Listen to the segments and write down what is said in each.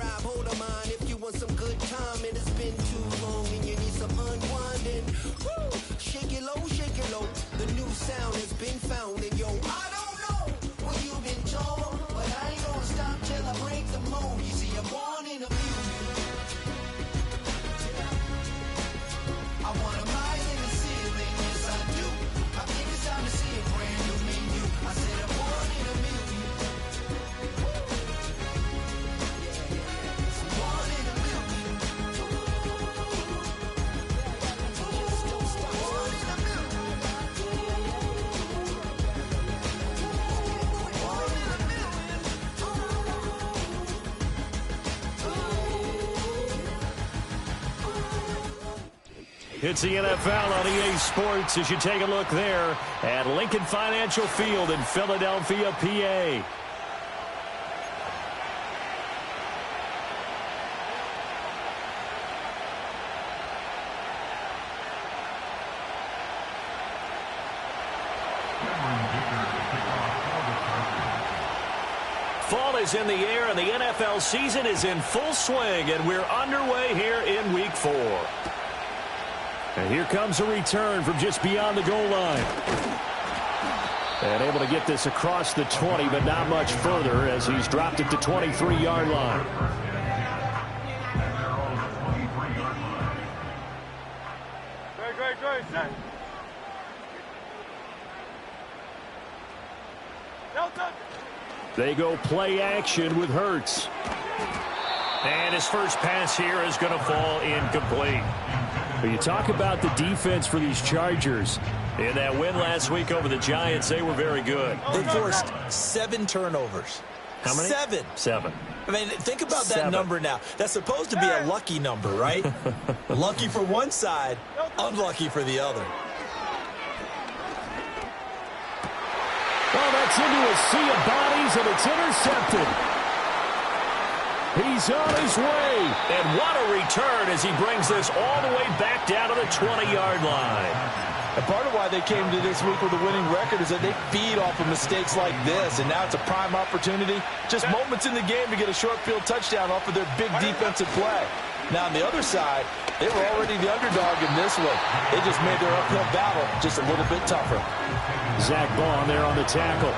drive, hold a mind if you want some good time. And it's been too long and you need some unwinding. Woo! Shake it low, shake it low. The new sound has been found. And yo, I don't know what you've been told, but I ain't gonna stop till I break the mold. You see, I'm born in a million. I want a mile in the ceiling, yes I do. I think it's time to see a brand new menu. I said I'm born in a million. Born in a million. Born in a million. Born in a million. It's the NFL on EA Sports as you take a look there at Lincoln Financial Field in Philadelphia, PA. Fall is in the air and the NFL season is in full swing, and we're underway here in Week 4. And here comes a return from just beyond the goal line. And able to get this across the 20, but not much further as he's dropped it to 23-yard line. Great, set. They go play action with Hurts. And his first pass here is going to fall incomplete. But you talk about the defense for these Chargers. In that win last week over the Giants, they were very good. They forced 7 turnovers. How many? 7. I mean, think about that 7. number now. That's supposed to be a lucky number, right? Lucky for one side, unlucky for the other. Well, that's into a sea of bodies, and it's intercepted. He's on his way. And what a return as he brings this all the way back down to the 20-yard line. And part of why they came to this week with a winning record is that they feed off of mistakes like this, and now it's a prime opportunity, just moments in the game to get a short field touchdown off of their big defensive play. Now, on the other side, they were already the underdog in this one. They just made their uphill battle just a little bit tougher. Zach Bond there on the tackle.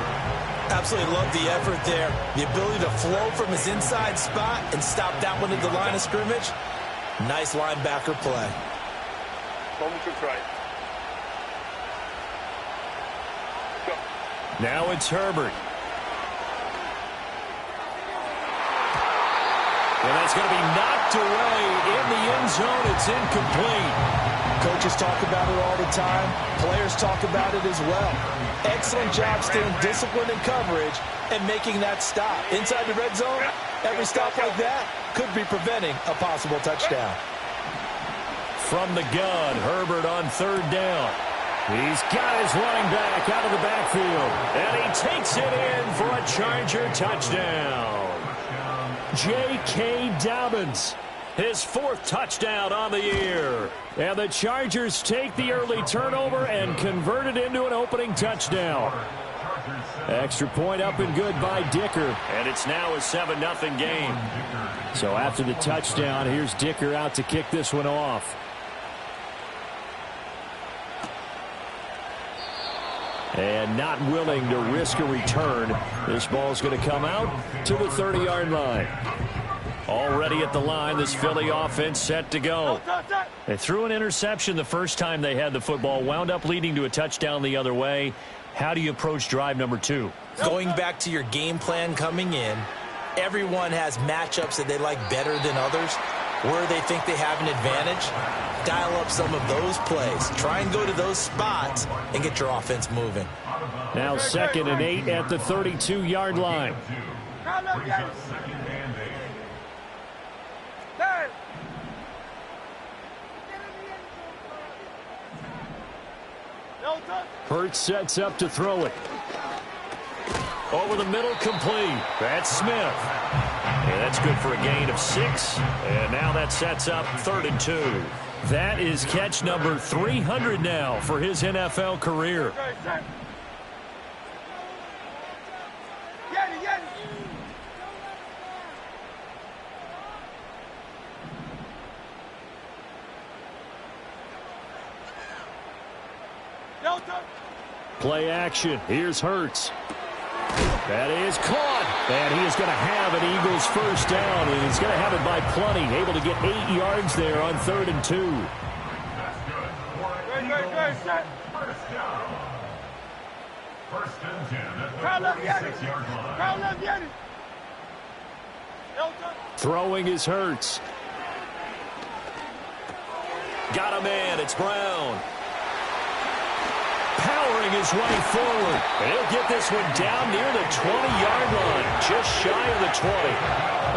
Absolutely love the effort there. The ability to flow from his inside spot and stop that one at the line of scrimmage. Nice linebacker play. Moment to try. Now it's Herbert. And that's going to be knocked away in the end zone. It's incomplete. Coaches talk about it all the time. Players talk about it as well. Excellent job staying disciplined in coverage and making that stop. Inside the red zone, every stop like that could be preventing a possible touchdown. From the gun, Herbert on third down. He's got his running back out of the backfield. And he takes it in for a Charger touchdown. J.K. Dobbins, his 4th touchdown on the year. And the Chargers take the early turnover and convert it into an opening touchdown. Extra point up and good by Dicker. And it's now a 7-0 game. So after the touchdown, here's Dicker out to kick this one off. And not willing to risk a return. This ball's going to come out to the 30-yard line. Already at the line, this Philly offense set to go. They threw an interception the first time they had the football, wound up leading to a touchdown the other way. How do you approach drive number 2? Going back to your game plan coming in, everyone has matchups that they like better than others. Where they think they have an advantage, dial up some of those plays. Try and go to those spots and get your offense moving. Now 2nd and 8 at the 32-yard line. Hurts sets up to throw it. Over the middle, complete. That's Smith. And that's good for a gain of 6. And now that sets up 3rd and 2. That is catch number 300 now for his NFL career. Play action. Here's Hurts. That is caught. And he is going to have an Eagles first down, and he's going to have it by plenty. Able to get 8 yards there on 3rd and 2. First and 10 at the 46-yard line. Throwing is Hurts. Got a man. It's Brown. Powering his way forward. And he'll get this one down near the 20-yard line. Just shy of the 20.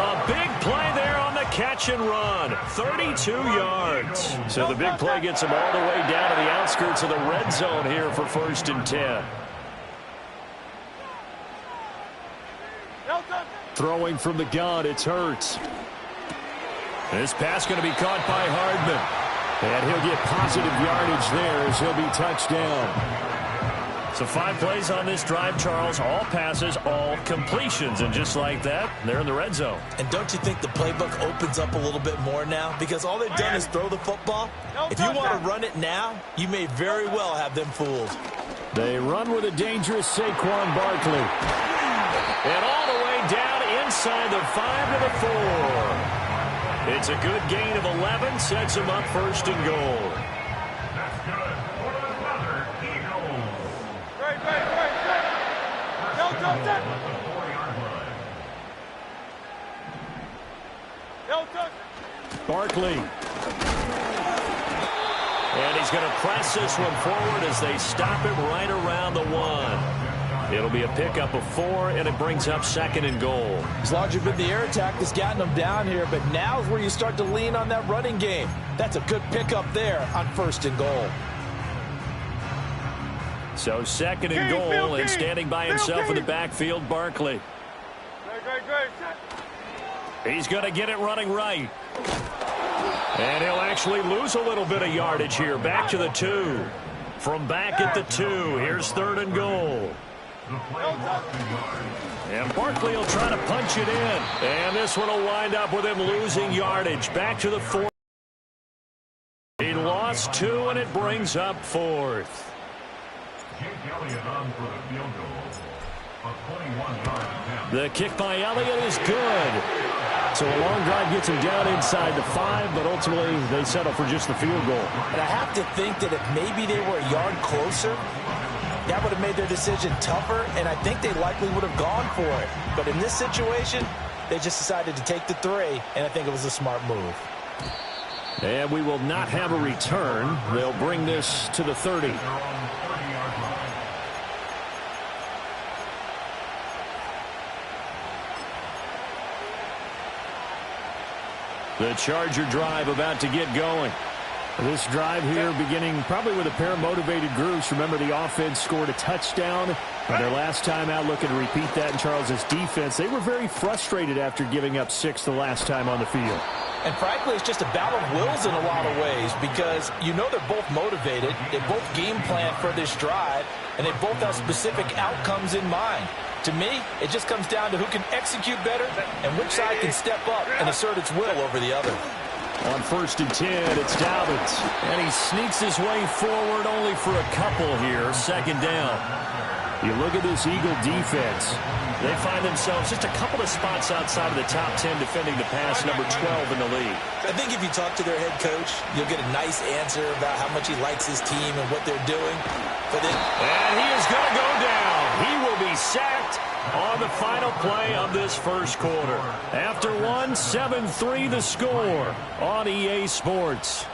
A big play there on the catch and run. 32 yards. So the big play gets him all the way down to the outskirts of the red zone here for 1st and 10. Throwing from the gun, it's Hurts. This pass going to be caught by Hardman. And he'll get positive yardage there as he'll be touched down. So 5 plays on this drive, Charles. All passes, all completions. And just like that, they're in the red zone. And don't you think the playbook opens up a little bit more now? Because all they've done is throw the football. If you want to run it now, you may very well have them fooled. They run with a dangerous Saquon Barkley. And all the way down inside the 5 to the 4. It's a good gain of 11, sets him up 1st and goal. That's good for another Eagles. Barkley. And he's going to press this one forward as they stop him right around the 1. It'll be a pickup of 4, and it brings up 2nd and goal. It's largely been the air attack that's gotten them down here, but now is where you start to lean on that running game. That's a good pickup there on 1st and goal. So 2nd and goal, and standing by himself in the backfield, Barkley. He's going to get it running right. And he'll actually lose a little bit of yardage here. Back to the 2. From back at the 2, here's 3rd and goal. And Barkley will try to punch it in. And this one will wind up with him losing yardage. Back to the 4. He lost 2, and it brings up 4th. The kick by Elliott is good. So a long drive gets him down inside the 5, but ultimately they settle for just the field goal. And I have to think that if maybe they were a yard closer, that would have made their decision tougher, and I think they likely would have gone for it. But in this situation, they just decided to take the 3, and I think it was a smart move. And we will not have a return. They'll bring this to the 30. The Charger drive about to get going. This drive here beginning probably with a pair of motivated groups. Remember, the offense scored a touchdown on their last time out, looking to repeat that in Charles's defense. They were very frustrated after giving up 6 the last time on the field. And frankly, it's just a battle of wills in a lot of ways because you know they're both motivated. They both game plan for this drive, and they both have specific outcomes in mind. To me, it just comes down to who can execute better and which side can step up and assert its will over the other. On 1st and 10, it's Dobbins. And he sneaks his way forward only for a couple here. 2nd down. You look at this Eagle defense. They find themselves just a couple of spots outside of the top 10 defending the pass, number 12 in the league. I think if you talk to their head coach, you'll get a nice answer about how much he likes his team and what they're doing. But then, and he is going to go down. He will be sacked on the final play of this first quarter. After 1, 7-3 the score on EA Sports.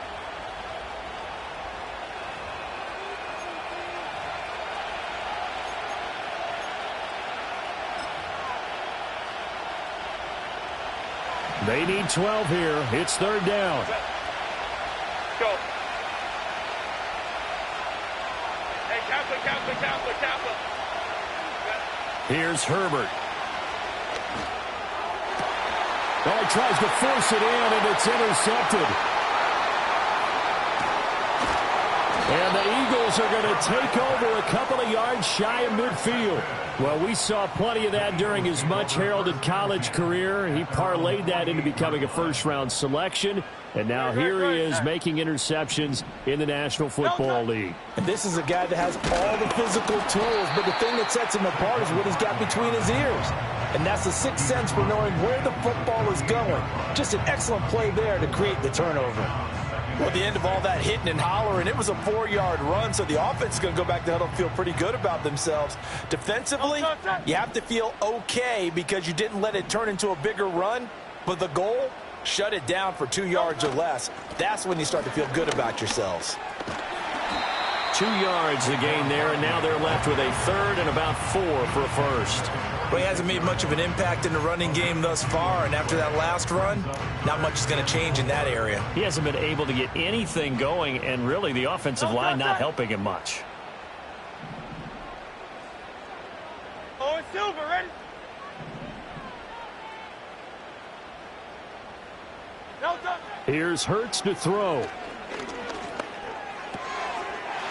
They need 12 here. It's 3rd down. Go. Hey, Kappa. Here's Herbert. Oh, he tries to force it in, and it's intercepted. And the Eagles are going to take over a couple of yards shy of midfield. Well, we saw plenty of that during his much-heralded college career. He parlayed that into becoming a first-round selection. And now here he is making interceptions in the National Football League. And this is a guy that has all the physical tools, but the thing that sets him apart is what he's got between his ears. And that's the sixth sense for knowing where the football is going. Just an excellent play there to create the turnover. Well, at the end of all that hitting and hollering, it was a 4-yard run, so the offense is going to go back to huddle and feel pretty good about themselves. Defensively, you have to feel okay because you didn't let it turn into a bigger run, but the goal, shut it down for 2 yards or less. That's when you start to feel good about yourselves. 2 yards the gain there, and now they're left with a third and about 4 for a first. Well, he hasn't made much of an impact in the running game thus far, and after that last run, not much is going to change in that area. He hasn't been able to get anything going, and really the offensive line not helping him much. Oh, it's Silver, ready? Here's Hurts to throw.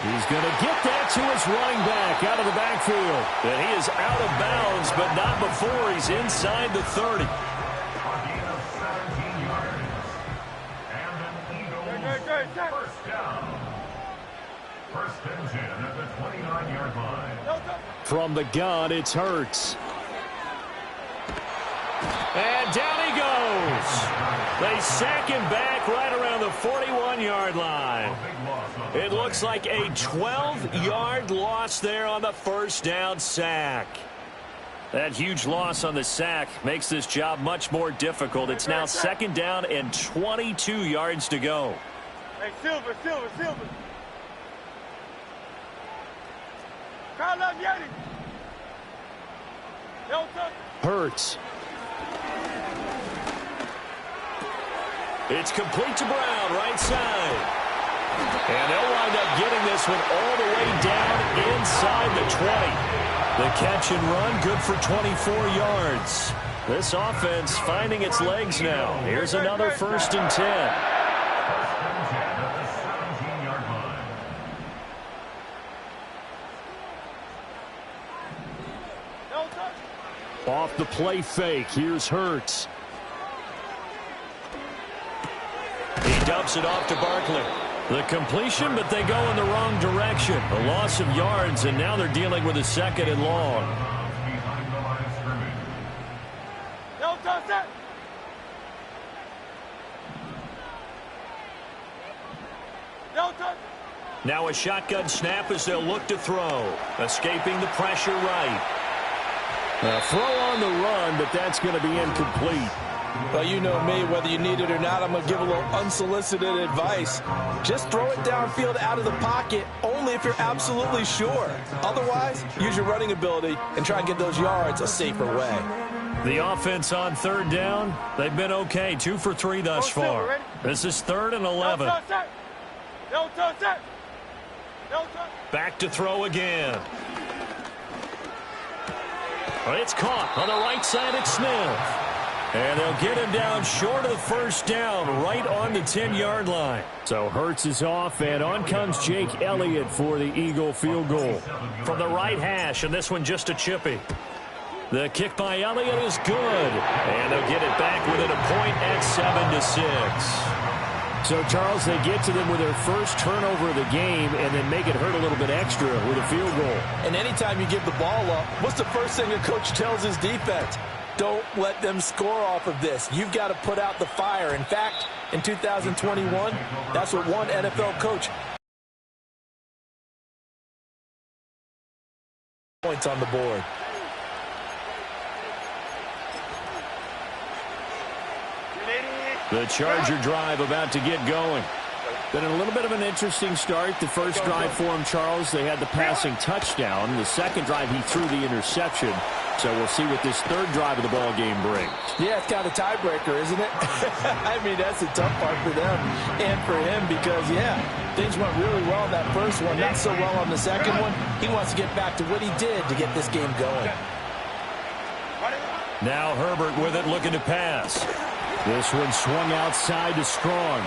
He's going to get that to his running back out of the backfield. And he is out of bounds, but not before he's inside the 30. A gain of 17 yards. And an Eagles first down. First and 10 at the 29-yard line. From the gun, it's Hurts. And down he goes. They sack him back right around the 41-yard line. It looks like a 12-yard loss there on the first down sack. That huge loss on the sack makes this job much more difficult. It's now second down and 22 yards to go. Hey, Silver. Call up Yeti. Hurts. It's complete to Brown, right side. And they'll wind up getting this one all the way down inside the 20. The catch and run, good for 24 yards. This offense finding its legs now. Here's another first and 10. First and 10 at the 17-yard line. Off the play fake, here's Hurts. He dumps it off to Barkley. The completion, but they go in the wrong direction. A loss of yards, and now they're dealing with a second and long. Behind the line of scrimmage. Don't touch that. Now a shotgun snap as they'll look to throw. Escaping the pressure right. A throw on the run, but that's going to be incomplete. Well, you know me, whether you need it or not, I'm going to give a little unsolicited advice. Just throw it downfield out of the pocket, only if you're absolutely sure. Otherwise, use your running ability and try and get those yards a safer way. The offense on third down, they've been okay. 2 for 3 thus far. This is 3rd and 11. Don't touch that. Back to throw again. It's caught on the right side at Smith. And they'll get him down short of the first down, right on the 10-yard line. So Hurts is off, and on comes Jake Elliott for the Eagle field goal. From the right hash, and this one just a chippy. The kick by Elliott is good. And they'll get it back within a point at 7-6. So, Charles, they get to them with their first turnover of the game and then make it hurt a little bit extra with a field goal. And anytime you give the ball up, what's the first thing a coach tells his defense? Don't let them score off of this. You've got to put out the fire. In fact, in 2021, that's what one NFL coach points on the board. The Charger drive about to get going. Been a little bit of an interesting start. The first drive for him, Charles, they had the passing touchdown. The second drive, he threw the interception. So we'll see what this third drive of the ball game brings. Yeah, it's kind of a tiebreaker, isn't it? I mean, that's the tough part for them and for him because, yeah, things went really well in that first one, not so well on the second one. He wants to get back to what he did to get this game going. Now Herbert with it, looking to pass. This one swung outside to Strong.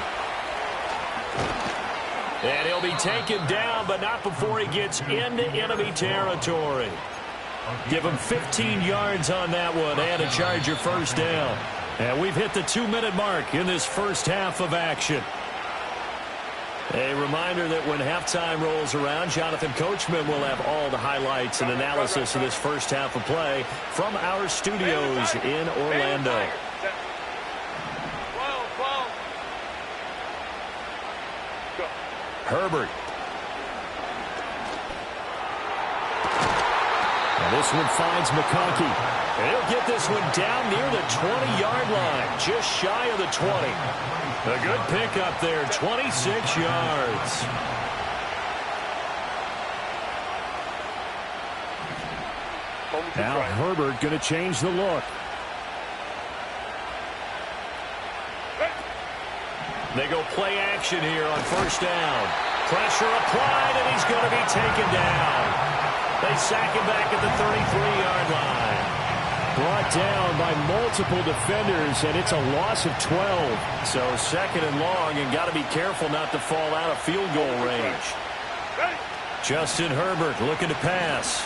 And he'll be taken down, but not before he gets into enemy territory. Give him 15 yards on that one and a Charger first down. And we've hit the 2-minute mark in this first half of action. A reminder that when halftime rolls around, Jonathan Coachman will have all the highlights and analysis of this first half of play from our studios in Orlando. Herbert. And this one finds McConkey. And he'll get this one down near the 20-yard line, just shy of the 20. A good pickup there, 26 yards. Now Herbert going to change the look. They go play action here on first down. Pressure applied, and he's going to be taken down. They sack him back at the 33-yard line. Brought down by multiple defenders, and it's a loss of 12. So second and long, and got to be careful not to fall out of field goal range. Justin Herbert looking to pass.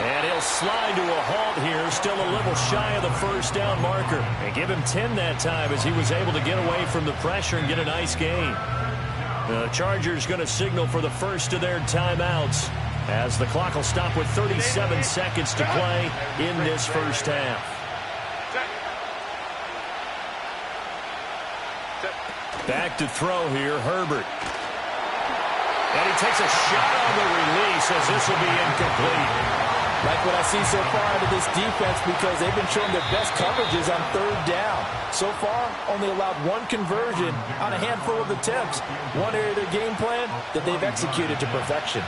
And he'll slide to a halt here, still a little shy of the first down marker. And give him 10 that time as he was able to get away from the pressure and get a nice gain. The Chargers going to signal for the first of their timeouts as the clock will stop with 37 seconds to play in this first half. Back to throw here, Herbert. And he takes a shot on the release as this will be incomplete. Like what I see so far out of this defense, because they've been showing their best coverages on third down. So far, only allowed one conversion on a handful of attempts. One area of their game plan that they've executed to perfection.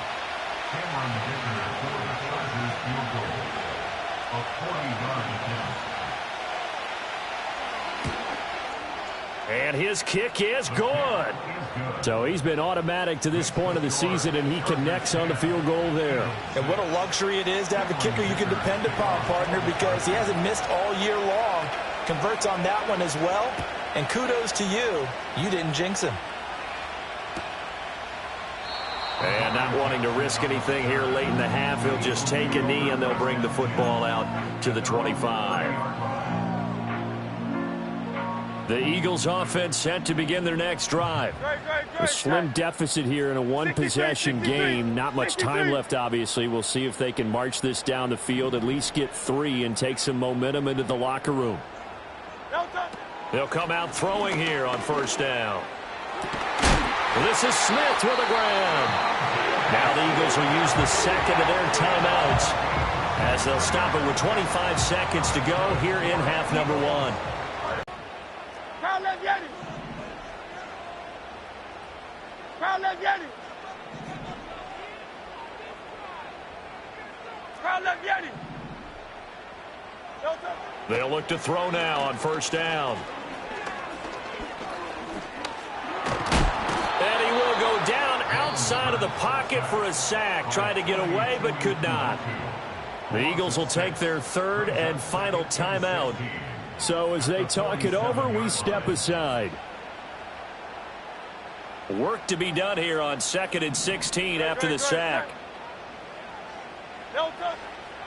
And his kick is good. So he's been automatic to this point of the season, and he connects on the field goal there. And what a luxury it is to have a kicker you can depend upon, partner, because he hasn't missed all year long. Converts on that one as well. And kudos to you. You didn't jinx him. And not wanting to risk anything here late in the half, he'll just take a knee, and they'll bring the football out to the 25. The Eagles offense set to begin their next drive. A slim deficit here in a one-possession game. Not much time left, obviously. We'll see if they can march this down the field, at least get 3 and take some momentum into the locker room. They'll come out throwing here on first down. This is Smith with a grab. Now the Eagles will use the second of their timeouts as they'll stop it with 25 seconds to go here in half number 1. They'll look to throw now on first down. And he will go down outside of the pocket for a sack. Tried to get away but could not. The Eagles will take their third and final timeout. So as they talk it over, we step aside. Work to be done here on 2nd and 16 after the sack.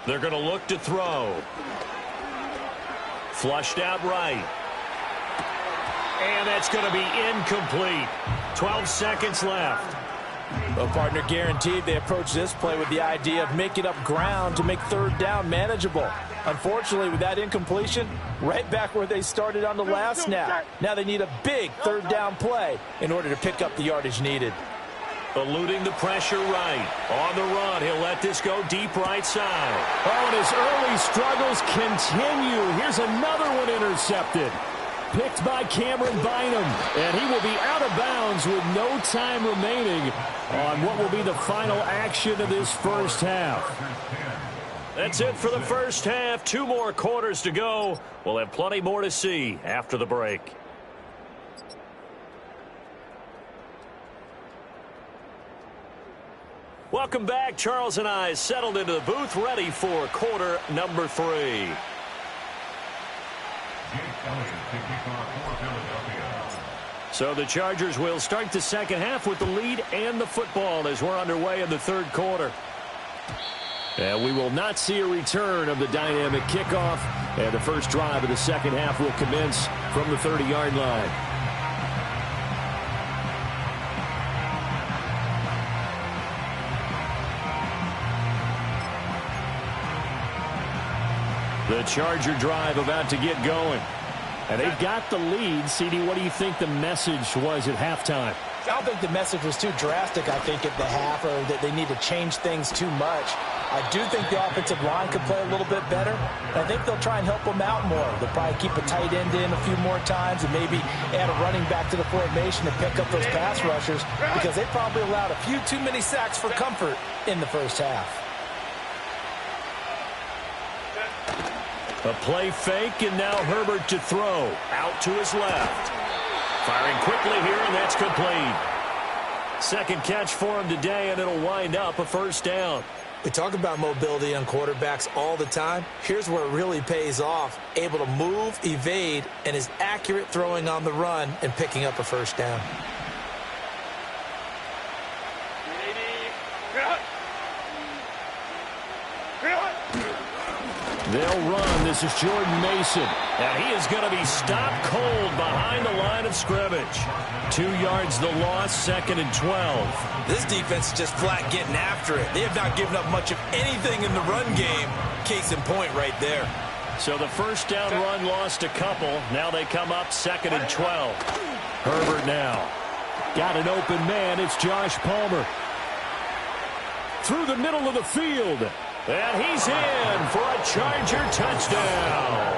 They're going to look to throw. Flushed out right. And that's going to be incomplete. 12 seconds left. Well, partner, guaranteed they approach this play with the idea of making up ground to make third down manageable. Unfortunately, with that incompletion, right back where they started on the last snap. Now they need a big third down play in order to pick up the yardage needed. Eluding the pressure right. On the run, he'll let this go deep right side. Oh, and his early struggles continue. Here's another one intercepted. Picked by Cameron Bynum, and he will be out of bounds with no time remaining on what will be the final action of this first half. That's it for the first half. 2 more quarters to go. We'll have plenty more to see after the break. Welcome back. Charles and I settled into the booth, ready for quarter number 3. So the Chargers will start the second half with the lead and the football as we're underway in the third quarter. And we will not see a return of the dynamic kickoff. And the first drive of the second half will commence from the 30-yard line. The Charger drive about to get going. And they've got the lead. CD, what do you think the message was at halftime? I don't think the message was too drastic, I think, at the half, or that they need to change things too much. I do think the offensive line could play a little bit better. I think they'll try and help them out more. They'll probably keep a tight end in a few more times and maybe add a running back to the formation to pick up those pass rushers, because they probably allowed a few too many sacks for comfort in the first half. A play fake, and now Herbert to throw. Out to his left. Firing quickly here, and that's complete. Second catch for him today, and it'll wind up a first down. We talk about mobility on quarterbacks all the time. Here's where it really pays off. Able to move, evade, and is accurate throwing on the run and picking up a first down. They'll run. This is Jordan Mason. And he is going to be stopped cold behind the line of scrimmage. 2 yards the loss, second and 12. This defense is just flat getting after it. They have not given up much of anything in the run game. Case in point right there. So the first down run lost a couple. Now they come up second and 12. Herbert now. Got an open man. It's Josh Palmer. Through the middle of the field. And he's in for a Charger touchdown.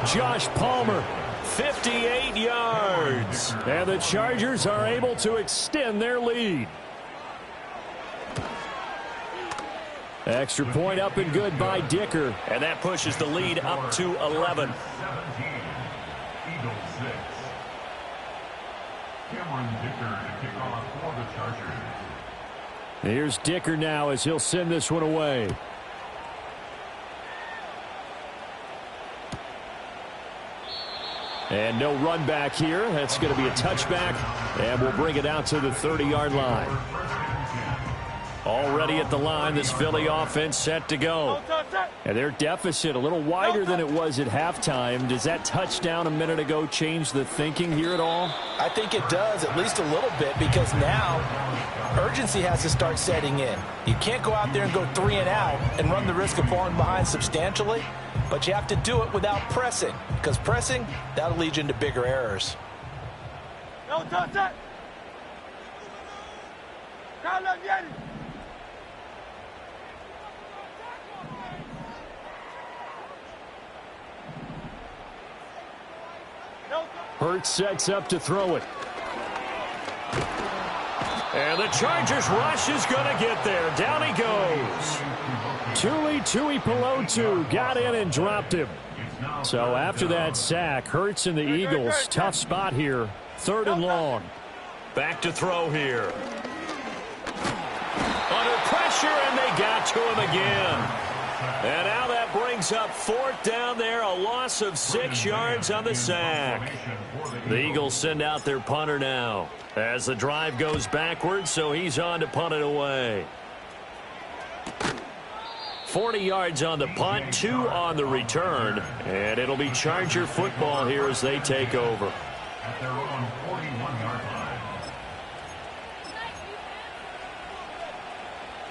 Josh Palmer, 58 yards. And the Chargers are able to extend their lead. Extra point up and good by Dicker. And that pushes the lead up to 11. 17. Eagles 6. Cameron Dicker to kick off for the Chargers. Here's Dicker now as he'll send this one away. And no run back here. That's going to be a touchback. And we'll bring it out to the 30-yard line. Already at the line, this Philly offense set to go. And their deficit a little wider than it was at halftime. Does that touchdown a minute ago change the thinking here at all? I think it does, at least a little bit, because now urgency has to start setting in. You can't go out there and go 3 and out and run the risk of falling behind substantially, but you have to do it without pressing, because pressing, that'll lead you into bigger errors. No touch it. Hurts sets up to throw it. And the Chargers rush is going to get there. Down he goes. Tui Pelotu got in and dropped him. So after that sack, Hurts and the Eagles, tough spot here. 3rd and long. Back to throw here. Under pressure, and they got to him again. And now that brings up 4th down there, a loss of 6 yards on the sack. The Eagles send out their punter now as the drive goes backwards, so he's on to punt it away. 40 yards on the punt, 2 on the return, and it'll be Charger football here as they take over. At their own 41-yard line.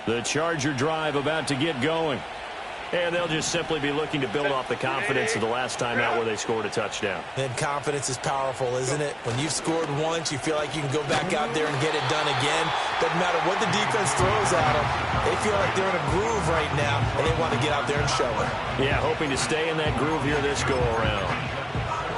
The Charger drive about to get going. And they'll just simply be looking to build off the confidence of the last time out where they scored a touchdown. And confidence is powerful, isn't it? When you've scored once, you feel like you can go back out there and get it done again. Doesn't matter what the defense throws at them. They feel like they're in a groove right now, and they want to get out there and show it. Yeah, hoping to stay in that groove here this go-around.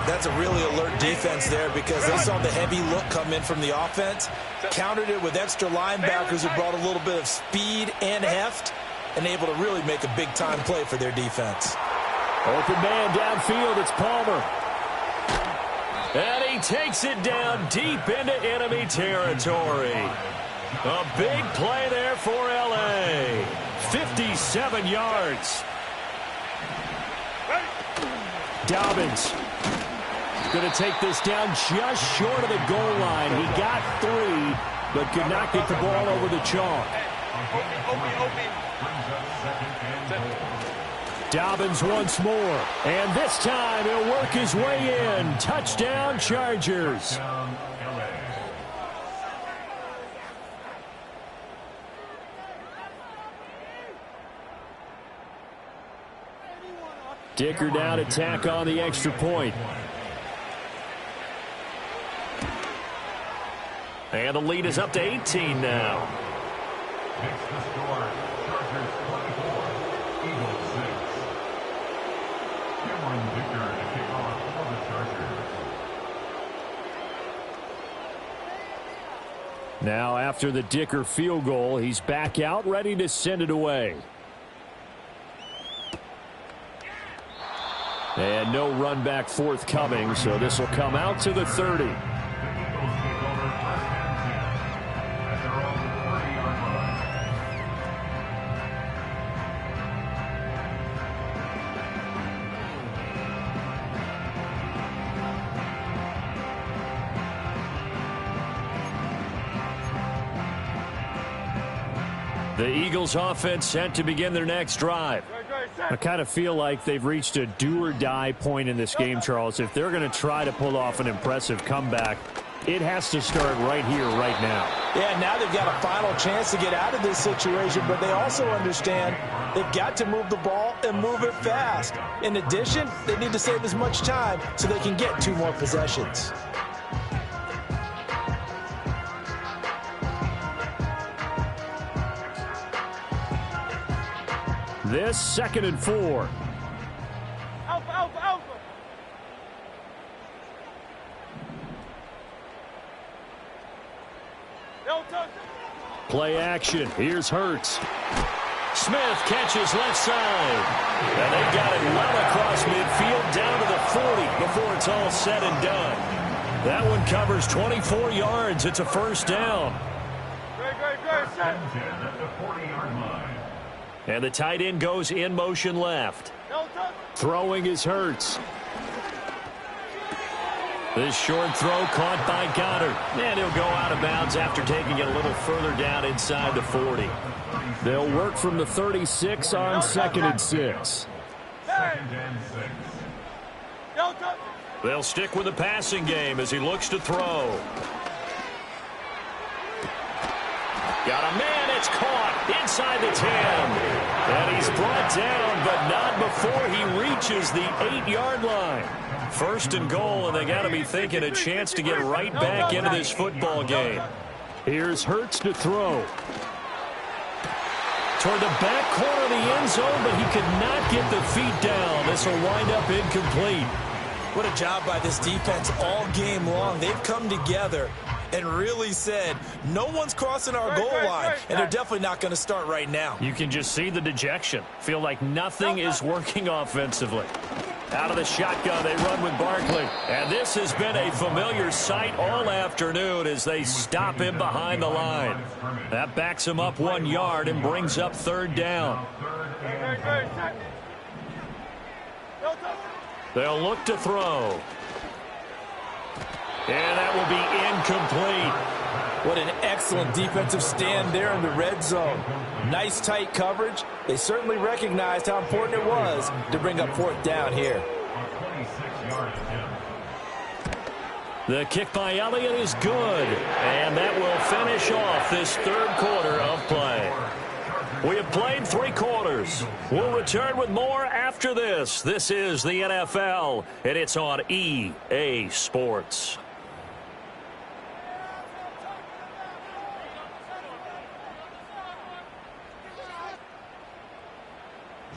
That's a really alert defense there, because they saw the heavy look come in from the offense, countered it with extra linebackers who brought a little bit of speed and heft, and able to really make a big-time play for their defense. Open man downfield, it's Palmer. And he takes it down deep into enemy territory. A big play there for L.A. 57 yards. Dobbins going to take this down just short of the goal line. He got 3, but could not get the ball over the chalk. Open. Dobbins once more, and this time he'll work his way in. Touchdown, Chargers. Dicker down to tack on the extra point. And the lead is up to 18 now. Makes the score, Chargers 24, Eagles 6. Cameron Dicker to kick off for the Chargers. Now after the Dicker field goal, he's back out ready to send it away. And no run back forthcoming, so this will come out to the 30. The Eagles offense set to begin their next drive. I kind of feel like they've reached a do-or-die point in this game, Charles. If they're going to try to pull off an impressive comeback, it has to start right here, right now. Yeah, now they've got a final chance to get out of this situation, but they also understand they've got to move the ball and move it fast. In addition, they need to save as much time so they can get 2 more possessions. This 2nd and 4. Alpha, alpha, alpha. Don't touch it. Play action. Here's Hurts. Smith catches left side. And they got it well across midfield down to the 40 before it's all said and done. That one covers 24 yards. It's a first down. Great, set. At the 40-yard line. And the tight end goes in motion left. Don't touch it. Throwing is Hurts. This short throw caught by Goddard. And he'll go out of bounds after taking it a little further down inside the 40. They'll work from the 36 on 2nd and 6. Second and 6. Don't touch it. They'll stick with the passing game as he looks to throw. Got a man, it's caught inside the 10. And he's brought down, but not before he reaches the 8-yard line. First and goal, and they got to be thinking a chance to get right back into this football game. Here's Hurts to throw. Toward the back corner of the end zone, but he could not get the feet down. This will wind up incomplete. What a job by this defense all game long. They've come together and really said, no one's crossing our goal line, and they're definitely not going to start right now. You can just see the dejection. Feel like nothing is working offensively. Out of the shotgun, they run with Barkley. And this has been a familiar sight all afternoon as they stop him behind the line. That backs him up 1 yard and brings up 3rd down. Set. Don't touch it. They'll look to throw. And that will be incomplete. What an excellent defensive stand there in the red zone. Nice tight coverage. They certainly recognized how important it was to bring up 4th down here. The kick by Elliott is good. And that will finish off this 3rd quarter of play. We have played 3 quarters. We'll return with more after this. This is the NFL, and it's on EA Sports.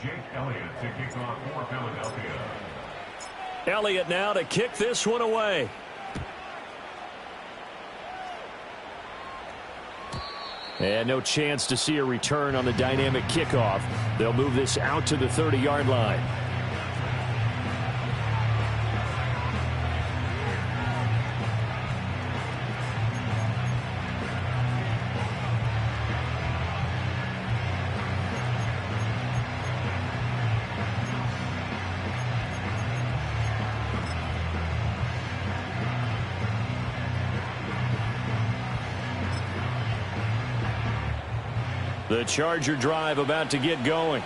Jake Elliott to kick off for Philadelphia. Elliott now to kick this one away. And no chance to see a return on the dynamic kickoff. They'll move this out to the 30-yard line. The Charger drive about to get going.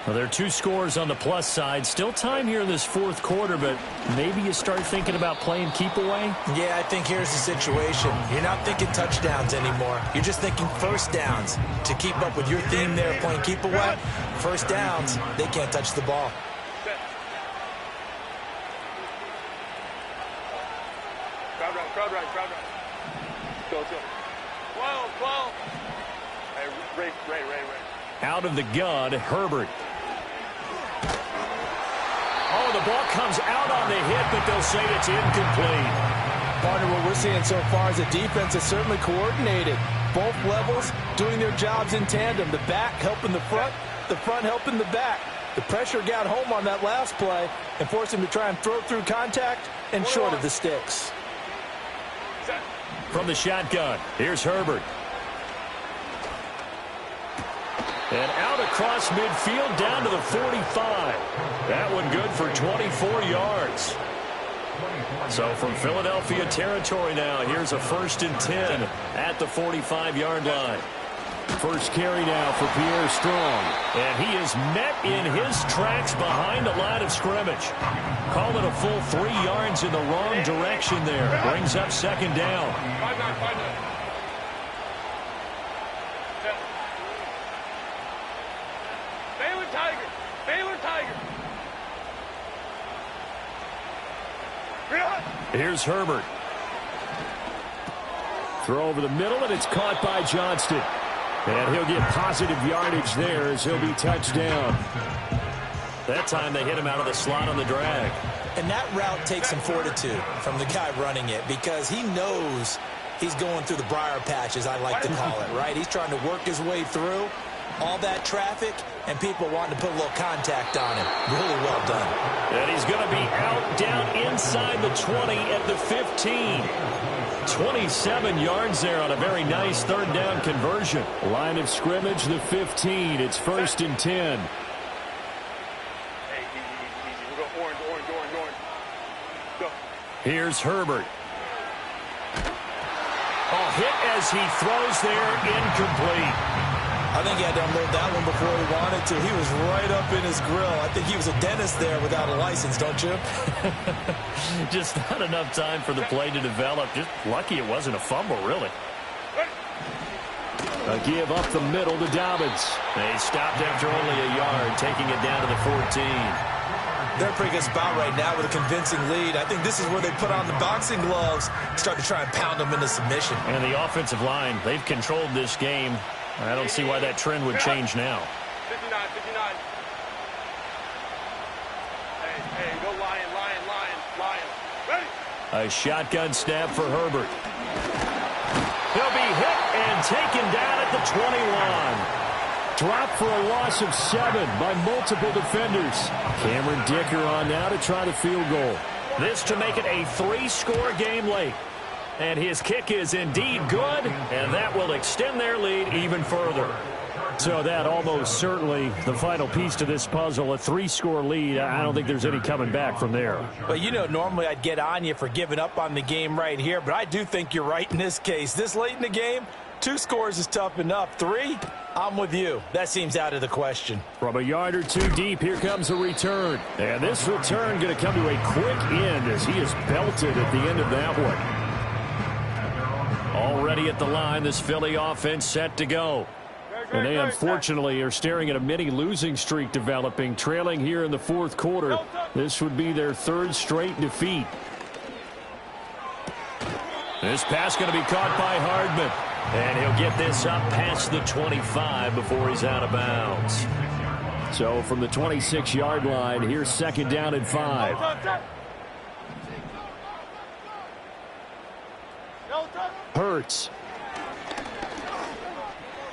Well, there are 2 scores on the plus side. Still time here in this fourth quarter, but maybe you start thinking about playing keep away? Yeah, I think here's the situation. You're not thinking touchdowns anymore. You're just thinking first downs. To keep up with your theme there, playing keep away, first downs, they can't touch the ball. Crowd right. Go. 12. Hey, Ray. Out of the gun, Herbert. Oh, the ball comes out on the hit, but they'll say it's incomplete. Partner, what we're seeing so far is the defense is certainly coordinated. Both levels doing their jobs in tandem. The back helping the front helping the back. The pressure got home on that last play and forced him to try and throw through contact and short of the sticks. From the shotgun, here's Herbert. And out across midfield down to the 45. That one good for 24 yards. So from Philadelphia territory now, here's a 1st and 10 at the 45-yard line. First carry now for Pierre Strong. And he is met in his tracks behind the line of scrimmage. Call it a full 3 yards in the wrong direction there. Brings up 2nd down. 5-9. Baylor Tiger. Here's Herbert. Throw over the middle, and it's caught by Johnston. And he'll get positive yardage there as he'll be touched down. That time they hit him out of the slot on the drag. And that route takes some fortitude from the guy running it because he knows he's going through the briar patch, as I like to call it, right? He's trying to work his way through all that traffic and people wanting to put a little contact on him. Really well done. And he's going to be out down inside the 20 at the 15. 27 yards there on a very nice 3rd down conversion. Line of scrimmage, the 15. It's 1st and 10. Hey, easy. We'll go orange. Go. Here's Herbert. Oh, hit as he throws there, incomplete. I think he had to unload that one before he wanted to. He was right up in his grill. I think he was a dentist there without a license, don't you? Just not enough time for the play to develop. Just lucky it wasn't a fumble, really. A give up the middle to Dobbins. They stopped after only a yard, taking it down to the 14. They're in a pretty good spot right now with a convincing lead. I think this is where they put on the boxing gloves, start to try and pound them into submission. And the offensive line, they've controlled this game. I don't see why that trend would change now. 59. Hey, go lion. Ready? A shotgun snap for Herbert. He'll be hit and taken down at the 21. Dropped for a loss of 7 by multiple defenders. Cameron Dicker on now to try the field goal. This to make it a 3-score game late. And his kick is indeed good, and that will extend their lead even further. So that almost certainly the final piece to this puzzle, a 3-score lead. I don't think there's any coming back from there. Well, you know, normally I'd get on you for giving up on the game right here, but I do think you're right in this case. This late in the game, 2 scores is tough enough. 3, I'm with you. That seems out of the question. From a yard or 2 deep, here comes a return. And this return going to come to a quick end as he is belted at the end of that one. Already at the line, this Philly offense set to go. And they unfortunately are staring at a mini losing streak developing, trailing here in the 4th quarter. This would be their 3rd straight defeat. This pass going to be caught by Hardman. And he'll get this up past the 25 before he's out of bounds. So from the 26-yard line, here's 2nd down and 5. Hurts.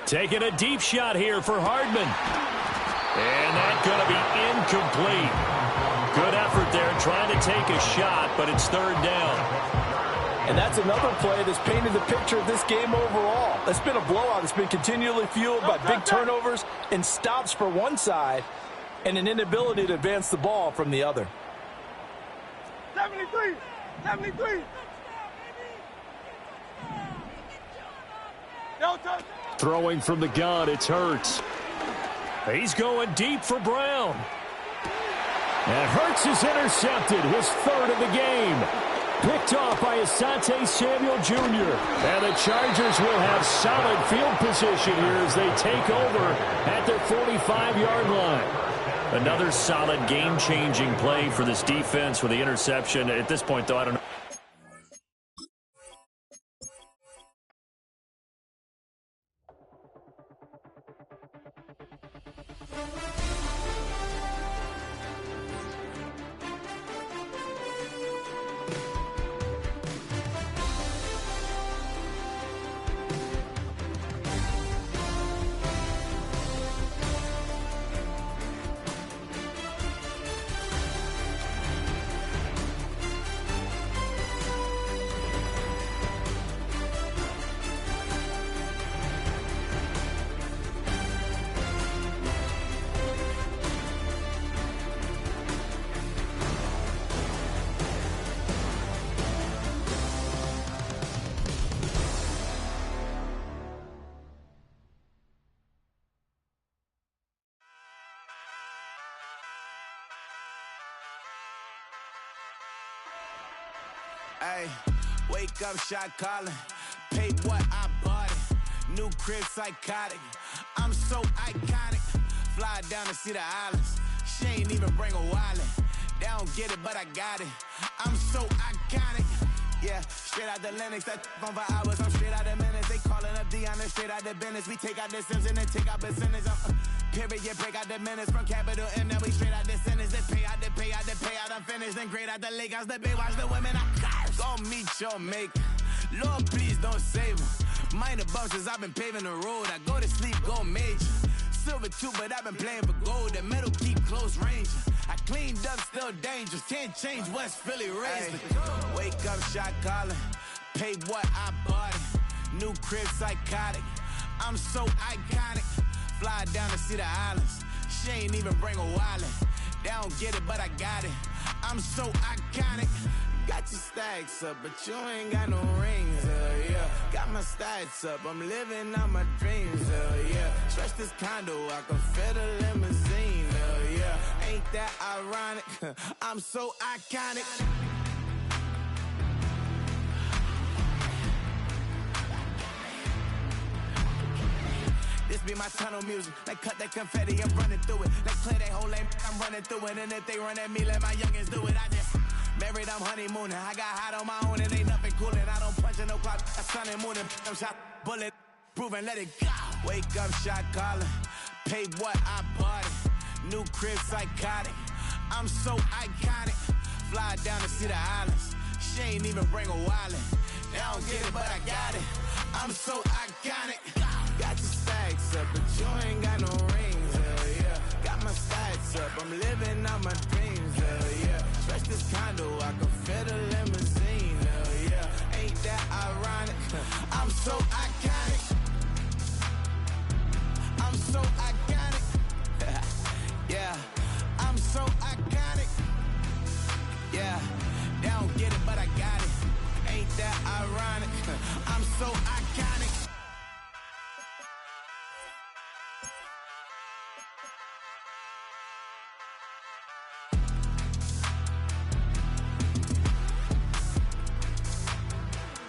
Taking a deep shot here for Hardman. And that's going to be incomplete. Good effort there trying to take a shot, but it's 3rd down. And that's another play that's painted the picture of this game overall. It's been a blowout. It's been continually fueled by big turnovers and stops for one side and an inability to advance the ball from the other. 73. Throwing from the gun, it's Hurts. He's going deep for Brown. And Hurts is intercepted, his third of the game. Picked off by Asante Samuel Jr. And the Chargers will have solid field position here as they take over at their 45-yard line. Another solid game-changing play for this defense with the interception. At this point, though, I don't know. Ay, wake up, shot calling. Paid what I bought it. New crib psychotic. I'm so iconic. Fly down to see the islands. She ain't even bring a wallet. They don't get it, but I got it. I'm so iconic. Yeah, straight out the Lennox. That on for hours. I'm straight out the minutes. They calling up Dion and straight out the business. We take out the Sims and then take out percentage. Period, break out the minutes from capital M. Now we straight out the sentence. They pay out the payout. I'm finished. Then grade out the Lakers. The bay watch the women. I got it. Go meet your maker. Lord, please don't save them. Minor bumps as I've been paving the road. I go to sleep, go major. Silver too, but I've been playing for gold. The metal keep close range. I cleaned up, still dangerous. Can't change West Philly raised. Wake up, shot calling. Pay what I bought it. New crib psychotic. I'm so iconic. Fly down to see the islands. She ain't even bring a wallet. They don't get it, but I got it. I'm so iconic. Got your stacks up, but you ain't got no rings, yeah. Got my stats up, I'm living out my dreams, yeah. Stretch this condo, I can fit a limousine, yeah. Ain't that ironic? I'm so iconic. This be my tunnel music. Like cut that confetti, I'm running through it. Like play that whole lane, I'm running through it. And if they run at me, let my youngins do it. I just married, I'm honeymooning. I got hot on my own, it ain't nothing coolin'. I don't punch in no clock, I sun and moonin'. I'm shot, bullet, proven, let it go. Wake up, shot calling. Pay what I bought it. New crib psychotic. I'm so iconic. Fly down to see the islands. She ain't even bring a wallet. They don't get it, but I got it. I'm so